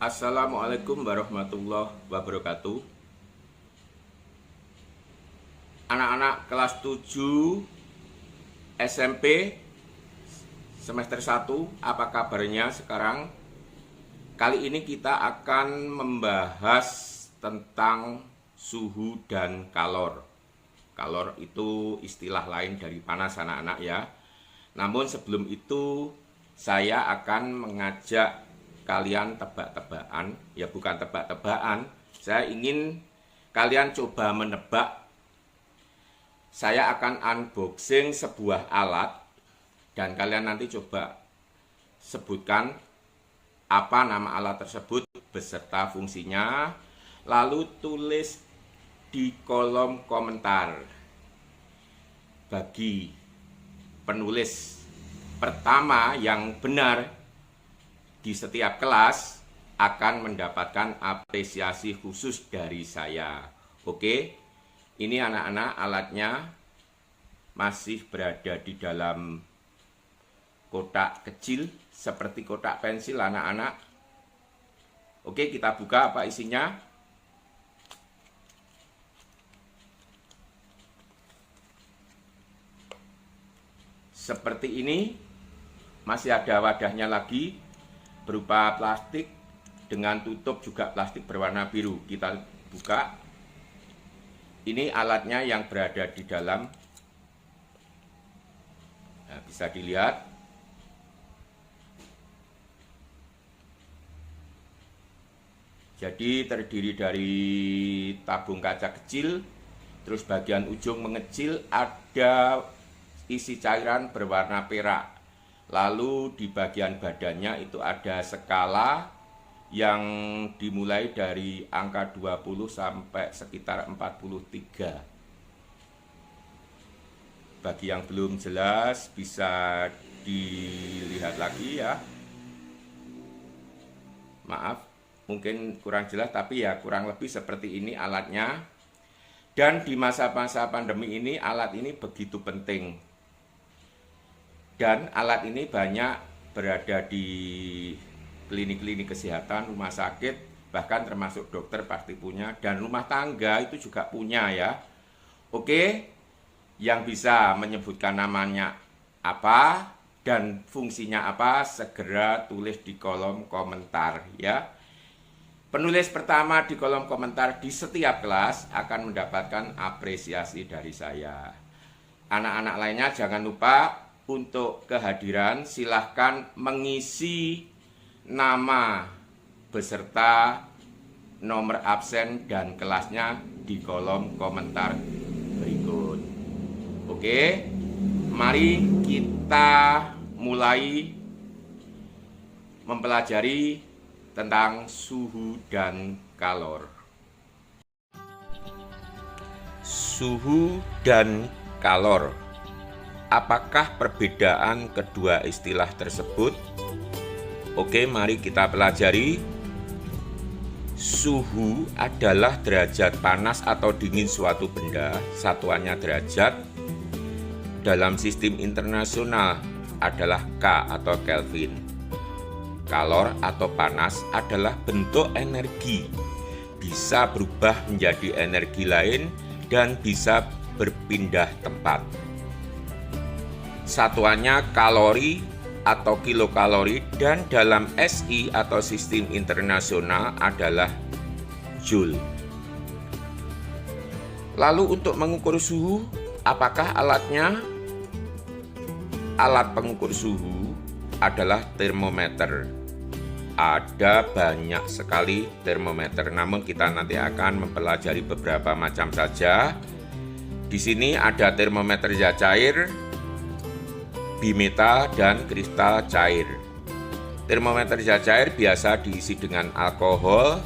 Assalamualaikum warahmatullahi wabarakatuh. Anak-anak kelas 7 SMP semester 1, apa kabarnya sekarang? Kali ini kita akan membahas tentang suhu dan kalor. Kalor itu istilah lain dari panas anak-anak ya. Namun sebelum itu saya akan mengajak kalian tebak-tebakan, ya bukan tebak-tebakan, saya ingin kalian coba menebak. Saya akan unboxing sebuah alat dan kalian nanti coba sebutkan apa nama alat tersebut beserta fungsinya, lalu tulis di kolom komentar. Bagi penulis pertama yang benar di setiap kelas akan mendapatkan apresiasi khusus dari saya. Oke, ini anak-anak alatnya masih berada di dalam kotak kecil seperti kotak pensil anak-anak. Oke, kita buka apa isinya. Seperti ini, masih ada wadahnya lagi berupa plastik dengan tutup juga plastik berwarna biru. Kita buka. Ini alatnya yang berada di dalam. Nah, bisa dilihat. Jadi terdiri dari tabung kaca kecil, terus bagian ujung mengecil ada isi cairan berwarna perak. Lalu di bagian badannya itu ada skala yang dimulai dari angka 20 sampai sekitar 43. Bagi yang belum jelas bisa dilihat lagi ya. Maaf, mungkin kurang jelas, tapi ya kurang lebih seperti ini alatnya. Dan di masa-masa pandemi ini alat ini begitu penting. Dan alat ini banyak berada di klinik-klinik kesehatan, rumah sakit, bahkan termasuk dokter pasti punya, dan rumah tangga itu juga punya ya. Oke, yang bisa menyebutkan namanya apa dan fungsinya apa, segera tulis di kolom komentar ya. Penulis pertama di kolom komentar di setiap kelas akan mendapatkan apresiasi dari saya. Anak-anak lainnya jangan lupa untuk kehadiran, silahkan mengisi nama beserta nomor absen dan kelasnya di kolom komentar berikut. Oke, mari kita mulai mempelajari tentang suhu dan kalor. Suhu dan kalor. Apakah perbedaan kedua istilah tersebut? Oke, mari kita pelajari. Suhu adalah derajat panas atau dingin suatu benda, satuannya derajat. Dalam sistem internasional adalah K atau Kelvin. Kalor atau panas adalah bentuk energi, bisa berubah menjadi energi lain dan bisa berpindah tempat. Satuannya kalori atau kilokalori, dan dalam SI atau sistem internasional adalah joule. Lalu untuk mengukur suhu, apakah alatnya? Alat pengukur suhu adalah termometer. Ada banyak sekali termometer, namun kita nanti akan mempelajari beberapa macam saja. Di sini ada termometer zat cair, bimetal, dan kristal cair. Termometer zat cair biasa diisi dengan alkohol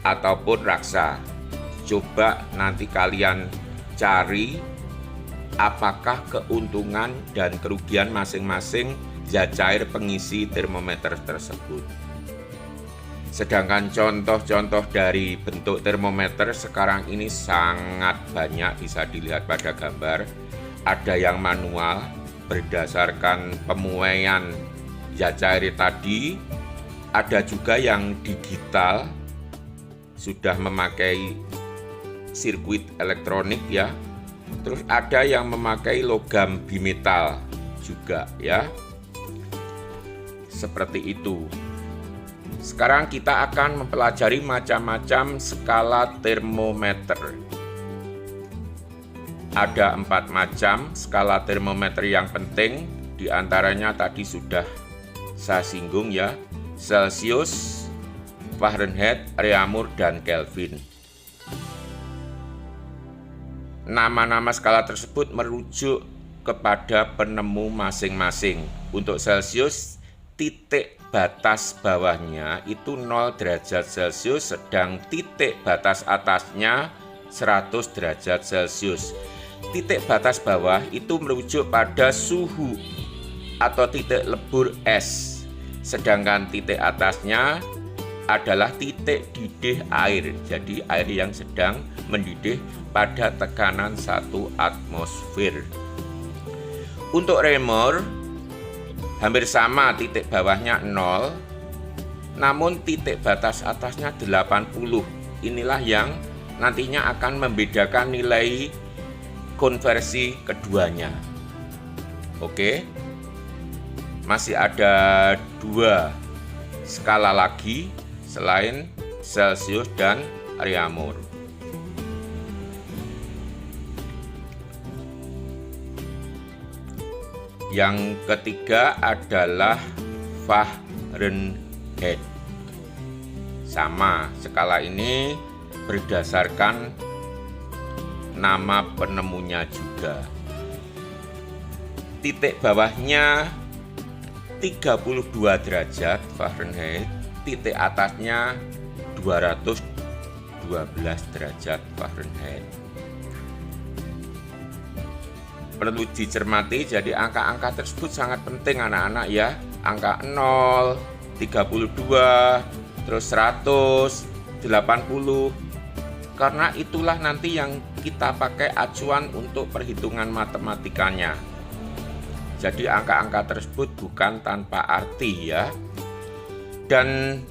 ataupun raksa. Coba nanti kalian cari apakah keuntungan dan kerugian masing-masing zat cair pengisi termometer tersebut. Sedangkan contoh-contoh dari bentuk termometer sekarang ini sangat banyak, bisa dilihat pada gambar. Ada yang manual berdasarkan pemuaian zat cair tadi, Ada juga yang digital, sudah memakai sirkuit elektronik ya. Terus ada yang memakai logam bimetal juga ya. Seperti itu. Sekarang kita akan mempelajari macam-macam skala termometer. Ada 4 macam skala termometer yang penting, diantaranya tadi sudah saya singgung ya, Celsius, Fahrenheit, Reaumur, dan Kelvin. Nama-nama skala tersebut merujuk kepada penemu masing-masing. Untuk Celsius, titik batas bawahnya itu 0 derajat Celcius, sedang titik batas atasnya 100 derajat Celcius. Titik batas bawah itu merujuk pada suhu atau titik lebur es. Sedangkan titik atasnya adalah titik didih air. Jadi air yang sedang mendidih pada tekanan 1 atmosfer. Untuk Reaumur hampir sama, titik bawahnya 0, namun titik batas atasnya 80. Inilah yang nantinya akan membedakan nilai konversi keduanya. Oke. Masih ada 2 skala lagi selain Celsius dan Reaumur. Yang ketiga adalah Fahrenheit. Sama, skala ini berdasarkan nama penemunya juga. Titik bawahnya 32 derajat Fahrenheit, titik atasnya 212 derajat Fahrenheit. Perlu dicermati, jadi angka-angka tersebut sangat penting anak-anak ya. Angka 0, 32, terus 100, 80. Karena itulah nanti yang kita pakai acuan untuk perhitungan matematikanya. Jadi angka-angka tersebut bukan tanpa arti ya. Dan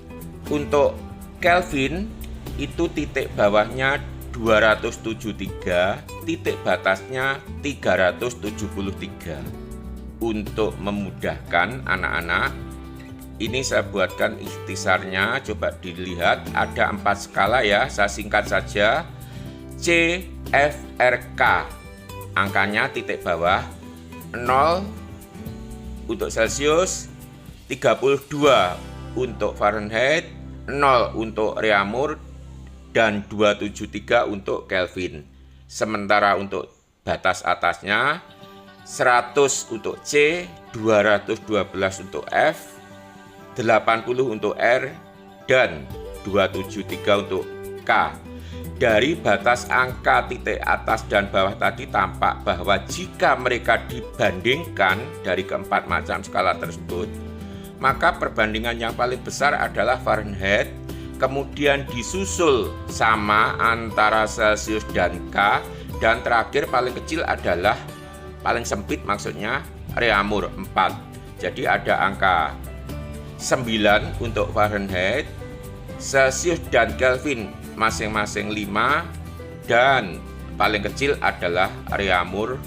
untuk Kelvin itu titik bawahnya 273, titik batasnya 373. Untuk memudahkan anak-anak, ini saya buatkan ikhtisarnya, coba dilihat ada 4 skala ya, saya singkat saja. C, F, R, K. Angkanya titik bawah 0 untuk Celsius, 32 untuk Fahrenheit, 0 untuk Reaumur, dan 273 untuk Kelvin. Sementara untuk batas atasnya 100 untuk C, 212 untuk F, 80 untuk R, dan 273 untuk K. Dari batas angka titik atas dan bawah tadi tampak bahwa jika mereka dibandingkan dari keempat macam skala tersebut, maka perbandingan yang paling besar adalah Fahrenheit, kemudian disusul sama antara Celsius dan K, dan terakhir paling kecil adalah, paling sempit maksudnya, Reaumur 4. Jadi ada angka 9 untuk Fahrenheit, Celsius dan Kelvin masing-masing 5, dan paling kecil adalah Reaumur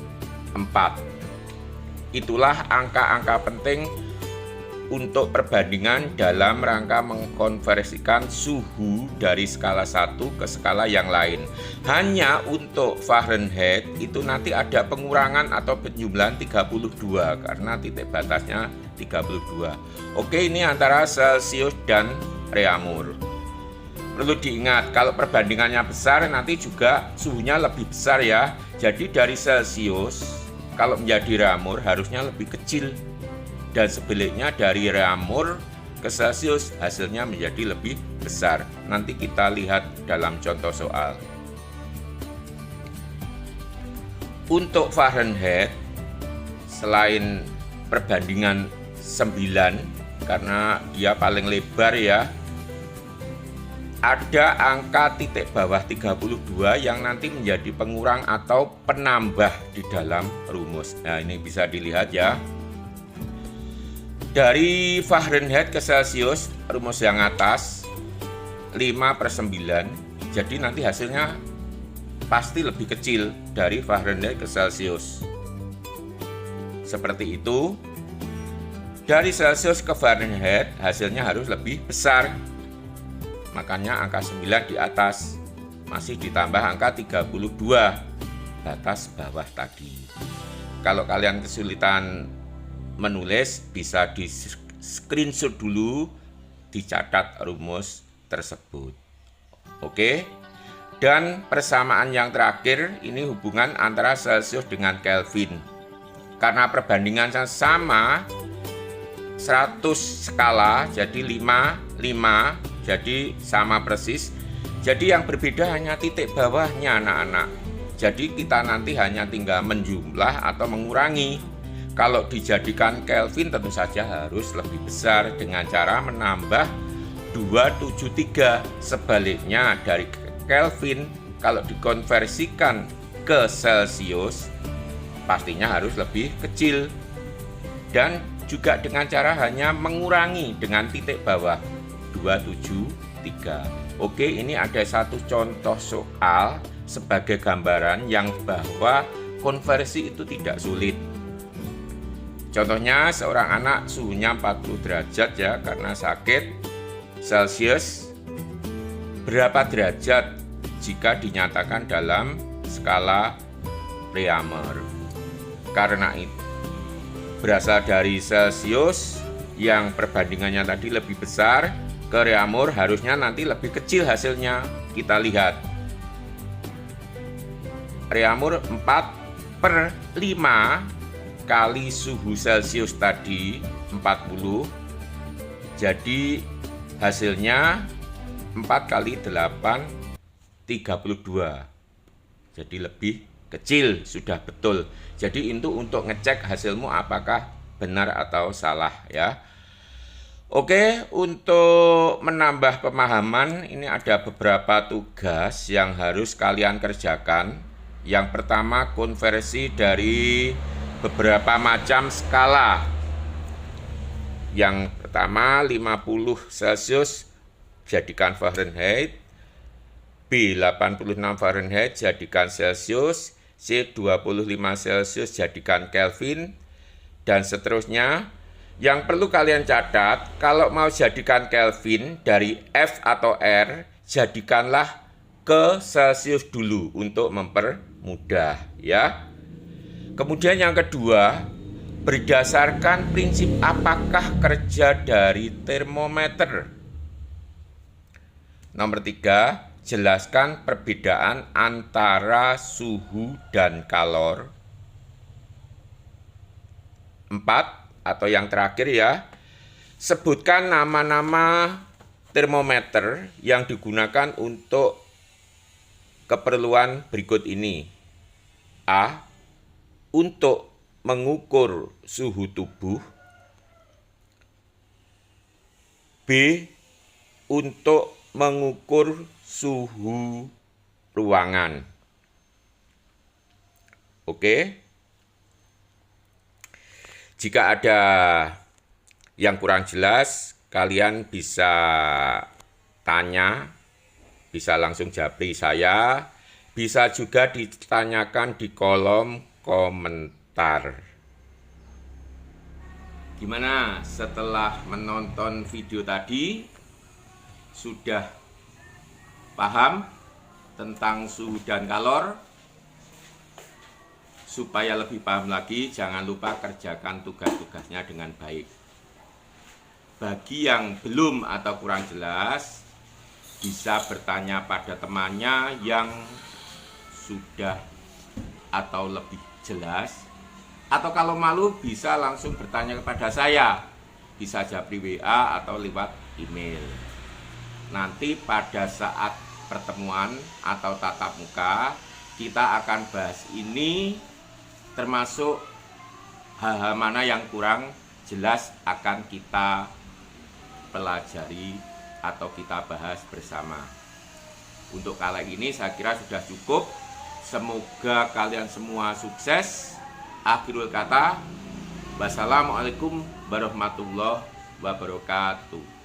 4. Itulah angka-angka penting untuk perbandingan dalam rangka mengkonversikan suhu dari skala satu ke skala yang lain. Hanya untuk Fahrenheit itu nanti ada pengurangan atau penjumlahan 32 karena titik batasnya 32. Oke, ini antara Celsius dan Reaumur. Perlu diingat, kalau perbandingannya besar nanti juga suhunya lebih besar ya. Jadi dari Celsius kalau menjadi Reaumur harusnya lebih kecil, dan sebaliknya dari Reaumur ke Celsius hasilnya menjadi lebih besar. Nanti kita lihat dalam contoh soal. Untuk Fahrenheit, selain perbandingan 9 karena dia paling lebar ya, ada angka titik bawah 32 yang nanti menjadi pengurang atau penambah di dalam rumus. Nah, ini bisa dilihat ya. Dari Fahrenheit ke Celsius, rumus yang atas 5/9, jadi nanti hasilnya pasti lebih kecil dari Fahrenheit ke Celsius. Seperti itu. Dari Celsius ke Fahrenheit hasilnya harus lebih besar. Makanya angka 9 di atas, masih ditambah angka 32 batas bawah tadi. Kalau kalian kesulitan menulis, bisa di screenshot dulu, dicatat rumus tersebut. Oke. Dan persamaan yang terakhir ini hubungan antara Celsius dengan Kelvin. Karena perbandingannya sama, 100 skala jadi 5, jadi sama persis. Jadi yang berbeda hanya titik bawahnya, anak-anak. Jadi kita nanti hanya tinggal menjumlah atau mengurangi. Kalau dijadikan Kelvin tentu saja harus lebih besar dengan cara menambah 273. Sebaliknya dari Kelvin, kalau dikonversikan ke Celsius pastinya harus lebih kecil. Dan juga dengan cara hanya mengurangi dengan titik bawah 273. Oke, ini ada satu contoh soal sebagai gambaran yang bahwa konversi itu tidak sulit. Contohnya seorang anak suhunya 40 derajat ya karena sakit. Celsius berapa derajat jika dinyatakan dalam skala Reaumur? Karena itu berasal dari Celsius yang perbandingannya tadi lebih besar, ke Reaumur harusnya nanti lebih kecil hasilnya. Kita lihat Reaumur 4/5 kali suhu Celsius tadi 40, jadi hasilnya 4 kali 8 32, jadi lebih kecil, sudah betul. Jadi itu untuk ngecek hasilmu apakah benar atau salah ya. Oke, untuk menambah pemahaman ini ada beberapa tugas yang harus kalian kerjakan. Yang pertama, konversi dari beberapa macam skala. Yang pertama 50 Celsius jadikan Fahrenheit, B 86 Fahrenheit jadikan Celsius, C 25 Celsius jadikan Kelvin, dan seterusnya. Yang perlu kalian catat, kalau mau jadikan Kelvin dari F atau R, jadikanlah ke Celsius dulu untuk mempermudah ya. Kemudian yang kedua, berdasarkan prinsip apakah kerja dari termometer. Nomor 3, jelaskan perbedaan antara suhu dan kalor. 4, atau yang terakhir ya, sebutkan nama-nama termometer yang digunakan untuk keperluan berikut ini. A, untuk mengukur suhu tubuh. B, untuk mengukur suhu ruangan. Oke. Jika ada yang kurang jelas, kalian bisa tanya, bisa langsung japri saya, bisa juga ditanyakan di kolom komentar. Gimana setelah menonton video tadi? Sudah paham tentang suhu dan kalor? Supaya lebih paham lagi, jangan lupa kerjakan tugas-tugasnya dengan baik. Bagi yang belum atau kurang jelas, bisa bertanya pada temannya yang sudah atau lebih jelas. Atau kalau malu, bisa langsung bertanya kepada saya. Bisa japri WA atau lewat email. Nanti pada saat pertemuan atau tatap muka, kita akan bahas ini, termasuk hal-hal mana yang kurang jelas akan kita pelajari atau kita bahas bersama. Untuk kali ini saya kira sudah cukup. Semoga kalian semua sukses. Akhirul kata, Wassalamualaikum warahmatullahi wabarakatuh.